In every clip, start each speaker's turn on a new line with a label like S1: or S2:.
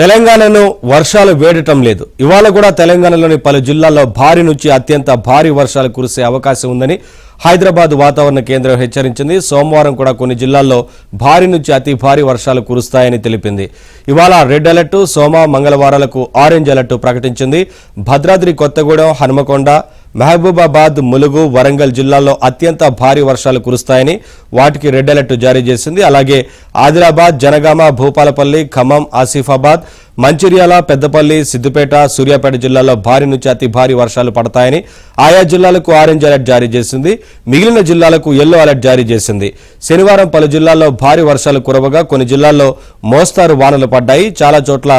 S1: తెలంగాణను వర్షాలు వేడటం లేదు. ఇవాళ కూడా తెలంగాణలోని పలు జిల్లాల్లో భారీ నుంచి అత్యంత భారీ వర్షాలు కురిసే అవకాశం ఉందని హైదరాబాద్ వాతావరణ కేంద్రం హెచ్చరించింది. సోమవారం కూడా కొన్ని జిల్లాల్లో భారీ నుంచి అతి భారీ వర్షాలు కురుస్తాయని తెలిపింది. ఇవాళ రెడ్ అలర్ట్, సోమ మంగళవారాలకు ఆరెంజ్ అలర్ట్ ప్రకటించింది. భద్రాద్రి కొత్తగూడెం, హనుమకొండ, మహబూబాబాద్, ములుగు, వరంగల్ జిల్లాల్లో అత్యంత భారీ వర్షాలు కురుస్తాయని వాటికి రెడ్ అలర్ట్ జారీ చేసింది. అలాగే ఆదిలాబాద్, జనగామ, భూపాలపల్లి, ఖమ్మం, ఆసిఫాబాద్, మంచిర్యాల, పెద్దపల్లి, సిద్దిపేట, సూర్యాపేట జిల్లాల్లో భారీ నుంచి అతి భారీ వర్షాలు పడతాయని ఆయా జిల్లాలకు ఆరెంజ్ అలర్ట్ జారీ చేసింది. మిగిలిన జిల్లాలకు ఎల్లో అలర్ట్ జారీ చేసింది. శనివారం పలు జిల్లాల్లో భారీ వర్షాలు కురవగా కొన్ని జిల్లాల్లో మోస్తారు వానలు పడ్డాయి. చాలా చోట్ల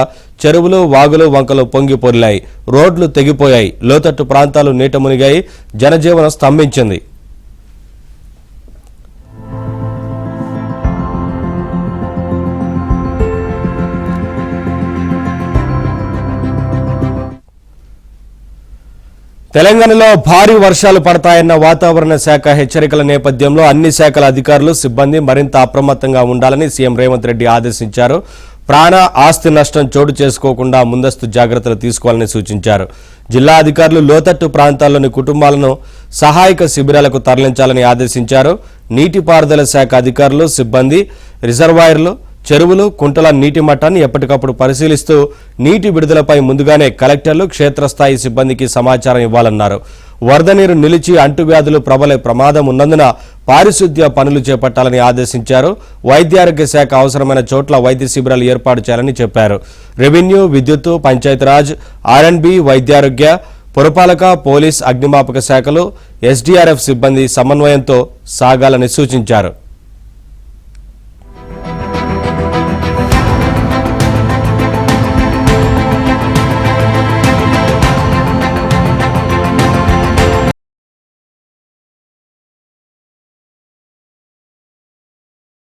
S1: చెరువులు, వాగులు, వంకలు పొంగి పొర్లాయి. రోడ్లు తెగిపోయాయి. లోతట్టు ప్రాంతాలు నీట మునిగాయి. జనజీవనం స్తంభించింది. తెలంగాణలో భారీ వర్షాలు పడతాయన్న వాతావరణ శాఖ హెచ్చరికల నేపథ్యంలో అన్ని శాఖల అధికారులు, సిబ్బంది మరింత అప్రమత్తంగా ఉండాలని సీఎం రేవంత్ రెడ్డి ఆదేశించారు. ప్రాణ, ఆస్తి నష్టం చోటు చేసుకోకుండా ముందస్తు జాగ్రత్తలు తీసుకోవాలని సూచించారు. జిల్లా అధికారులు లోతట్టు ప్రాంతాల్లోని కుటుంబాలను సహాయక శిబిరాలకు తరలించాలని ఆదేశించారు. నీటిపారుదల శాఖ అధికారులు, సిబ్బంది రిజర్వాయర్లు, చెరువులు, కుంటల నీటి మట్టాన్ని ఎప్పటికప్పుడు పరిశీలిస్తూ నీటి విడుదలపై ముందుగానే కలెక్టర్లు, క్షేత్రస్థాయి సిబ్బందికి సమాచారం ఇవ్వాలన్నారు. వరద నీరు నిలిచి అంటువ్యాధులు ప్రబలే ప్రమాదం ఉన్నందున పారిశుద్ధ్య పనులు చేపట్టాలని ఆదేశించారు. వైద్యారోగ్య శాఖ అవసరమైన చోట్ల వైద్య శిబిరాలు ఏర్పాటు చేయాలని చెప్పారు. రెవెన్యూ, విద్యుత్, పంచాయతీరాజ్, ఆర్ఎండ్బి, వైద్యారోగ్య, పురపాలక, పోలీస్, అగ్నిమాపక శాఖలు, ఎస్డీఆర్ఎఫ్ సిబ్బంది సమన్వయంతో సాగాలని సూచించారు.